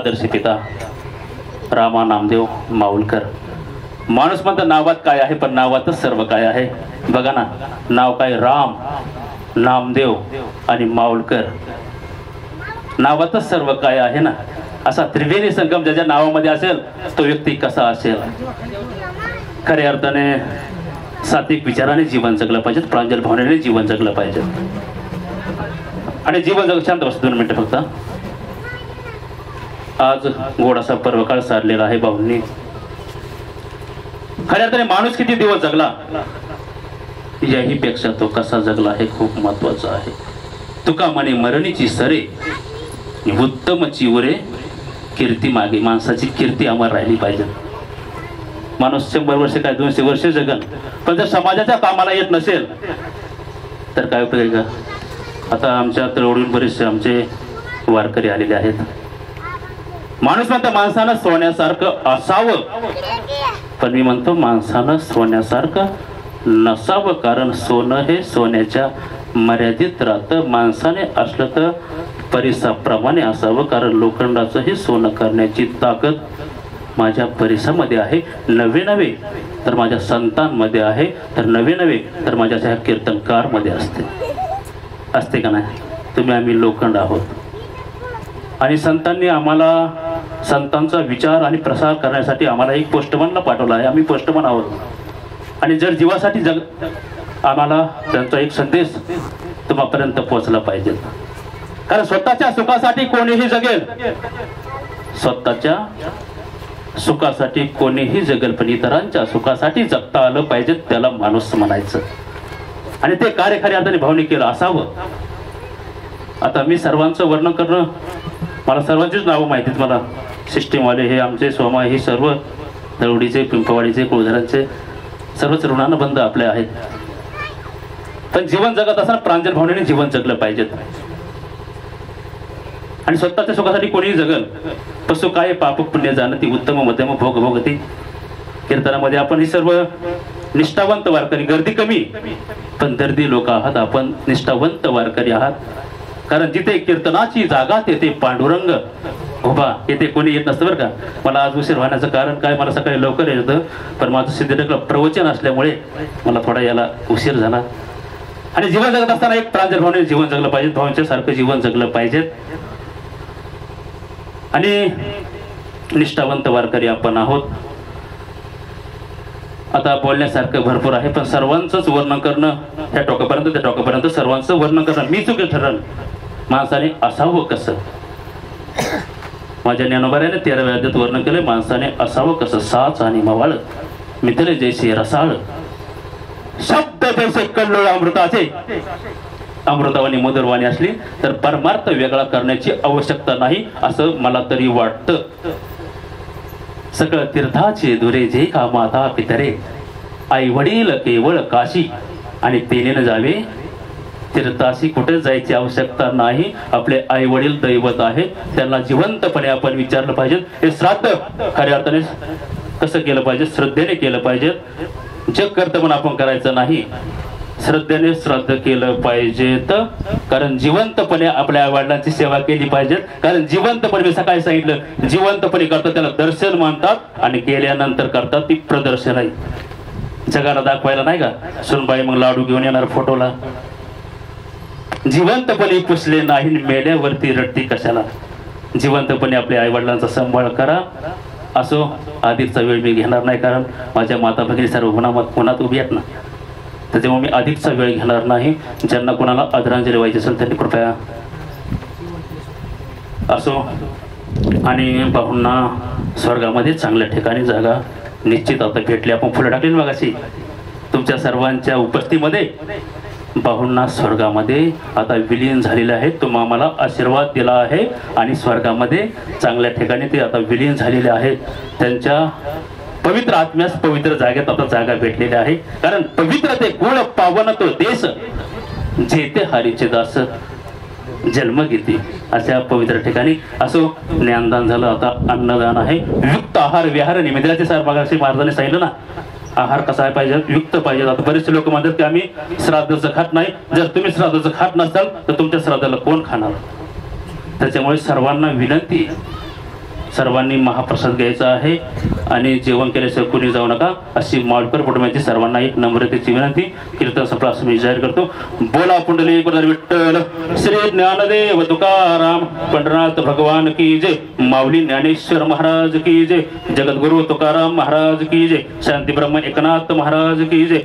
आदर्श पिता रामा नामदेव माऊलकर. माणूस म्हणतो नावात काय आहे, पण नावातच सर्व काय आहे. बघा ना, नाव काय, राम, नामदेव आणि माऊलकर. नावातच सर्व काय आहे ना. असा त्रिवेणी संगम ज्याच्या नावामध्ये असेल तो व्यक्ती कसा असेल. खऱ्या अर्थाने सात्विक विचाराने जीवन जगलं पाहिजे, प्रांजल भावनेने जीवन जगलं पाहिजे. आणि जीवन जग, शांत बस 2 मिनिटं फक्त. आज गोडासा पर्वकाळ सारलेला आहे भाऊंनी. खऱ्या अर्थाने माणूस किती दिवस जगला याही पेक्षा तो कसा जगला हे खूप महत्वाचं आहे. तुका म्हणे मरणीची सरे, उत्तम चिवरे कीर्ती मागे. माणसाची कीर्ती अमर राहिली पाहिजे. माणूस 100 वर्ष काय 200 वर्ष जगन, पण जर समाजाच्या कामाला येत नसेल तर काय उपयोग आहे का. आता आमच्या तळवडून बरेचसे आमचे वारकरी आलेले आहेत. माणूस म्हणतो माणसानं सोन्यासारखं असावं, पण मी म्हणतो माणसानं सोन्यासारखं नसावं. कारण सोनं हे सोन्याच्या मर्यादित राहतं. माणसाने असलं तर परिसाप्रमाणे असावं. कारण लोखंडाचं हे सोनं करण्याची ताकद माझ्या परिसामध्ये आहे. नवे तर माझ्या संतांमध्ये आहे, तर नवे तर माझ्या ह्या कीर्तनकारमध्ये असते का नाही. तुम्ही आम्ही लोखंड आहोत. आणि संतांनी आम्हाला संतांचा विचार आणि प्रसार करण्यासाठी आम्हाला एक पोस्टमनला पाठवला आहे. आम्ही पोस्टमन आहोत. आणि जर जीवासाठी आम्हाला त्यांचा एक संदेश तुम्हापर्यंत पोहोचला पाहिजे. कारण स्वतःच्या सुखासाठी कोणीही जगेल, स्वतःच्या सुखासाठी कोणीही जगेल, पण इतरांच्या सुखासाठी जगता आलं पाहिजे, त्याला माणूस म्हणायचं. आणि ते कार्य खऱ्या अर्थाने भावनिकेला असावं. आता मी सर्वांचं वर्णन करणं, मला सर्वांचीच नावं माहिती आहेत. मला सिस्टीमवाले हे आमचे सोमा, हे सर्व तळवडीचे, पिंपवाडीचे, कुळधरांचे सर्वच ऋणानं बंद आपले आहेत. पण जीवन जगत असताना प्रांजल भावनेने जीवन जगलं पाहिजे. आणि स्वतःच्या सुखासाठी कोणीही जगल, पशु काय पाप पुण्य जाणती, उत्तम मध्यम भोग भोगती. कीर्तनामध्ये आपण ही सर्व निष्ठावंत वारकरी, गर्दी कमी पण दर्दी लोक आहात. आपण निष्ठावंत वारकरी आहात. कारण जिथे कीर्तनाची जागा तेथे पांडुरंग उभा. येथे कोणी येत नसतं बरं का. मला आज उशीर होण्याचं कारण काय, मला सकाळी लवकर येतं, पण माझं सिद्धटेकला प्रवचन असल्यामुळे मला थोडा याला उशीर झाला. आणि जीवन जगत असताना एक प्रांजल भावनेने जीवन जगलं पाहिजे, भावांच्या सारखं जीवन जगलं पाहिजे. आणि निष्ठावंत वारकरी आपण आहोत. आता बोलण्यासारखं भरपूर आहे, पण सर्वांचंच वर्णन करणं, त्या टोकापर्यंत त्या टोकापर्यंत सर्वांचं वर्णन करणं मी चुकीचं ठरलं. माणसाने असावं कसं, माझ्या ज्ञानोबाऱ्याने 13व्या अध्यायात वर्णन केलंय. माणसाने असावं कसं, साच आणि मवाळ मिथले जैसे रसाळ, शब्द जैसे कल्लोळ अमृताचे. अमृतावाणी मधुरवाणी असली तर परमार्थ वेगळा करण्याची आवश्यकता नाही, असं मला तरी वाटतं. सकळ तीर्थाचे दुरे जे का माता पितरे, आई वडील केवळ काशी आणि तेनेनं जावे तीर्थाशी. कुठे जायची आवश्यकता नाही. आपले आई वडील दैवत आहेत, त्यांना जिवंतपणे आपण विचारलं पाहिजे. हे श्राद्ध खऱ्या अर्थाने कसं केलं पाहिजे, श्रद्धेने केलं पाहिजे. जग करतं म्हणून आपण करायचं नाही, श्रद्धेने श्राद्ध केलं पाहिजेत. कारण जिवंतपणे आपल्या वडिलांची सेवा केली पाहिजे. कारण जिवंतपणे, मी सकाळी सांगितलं, जिवंतपणे करतात त्याला दर्शन म्हणतात, आणि गेल्यानंतर करतात ती प्रदर्शन आहे. जगाला दाखवायला नाही का. सुनबाई मग लाडू घेऊन येणार फोटोला. जिवंतपणे पुसले नाही, मेल्यावरती रडती कशाला. जिवंतपणे आपल्या आई वडिलांचा सांभाळ करा. असो, अधिकचा वेळ मी घेणार नाही, कारण माझ्या माता भगिनी सर्व होणात उभी आहेत ना, त्याच्यामुळे मी अधिकचा वेळ घेणार नाही. ज्यांना कोणाला आदरांजली व्हायची असेल त्यांनी कृपया असो. आणि भाऊंना स्वर्गामध्ये चांगल्या ठिकाणी जागा निश्चित आता भेटली. आपण फुलं टाकली मगाशी तुमच्या सर्वांच्या उपस्थितीमध्ये. भाऊंना स्वर्गामध्ये आता विलीन झालेले आहेत. तुम्ही आम्हाला आशीर्वाद दिला आहे आणि स्वर्गामध्ये चांगल्या ठिकाणी ते आता विलीन झालेले आहेत. त्यांच्या पवित्र आत्म्यास पवित्र जागेत आता जागा भेटलेली आहे. कारण पवित्र ते गुण पावन तो देश, जेते हरीचे दास जन्म घेते. अशा पवित्र ठिकाणी असो. ज्ञानदान झालं, आता अन्नदान आहे. युक्त आहार विहार निमित्ताचे सर मागाशी महाराजांनी सांगितलं ना, आहार कसा आहे पाहिजे, युक्त पाहिजे. आता बरेचसे लोक म्हणतात की आम्ही श्राद्धाचं खात नाही. जर तुम्ही श्राद्धाचं खात नसाल तर तुमच्या श्राद्धाला कोण खाणार. त्याच्यामुळे सर्वांना विनंती, सर्वांनी महाप्रसाद घ्यायचा आहे आणि जेवण केल्याशिवाय कुणी जाऊ नका अशी माळकर कुटुंबाची सर्वांना एक नम्रतेची विनंती. कीर्तन संपला असं मी जाहीर करतो. बोला पुंडलिक विठ्ठल श्री ज्ञानदेव तुकाराम पंढरनाथ भगवान की जय. माऊली ज्ञानेश्वर महाराज की जय. जगद्गुरु तुकाराम महाराज की जय. शांती ब्रह्म एकनाथ महाराज की जय.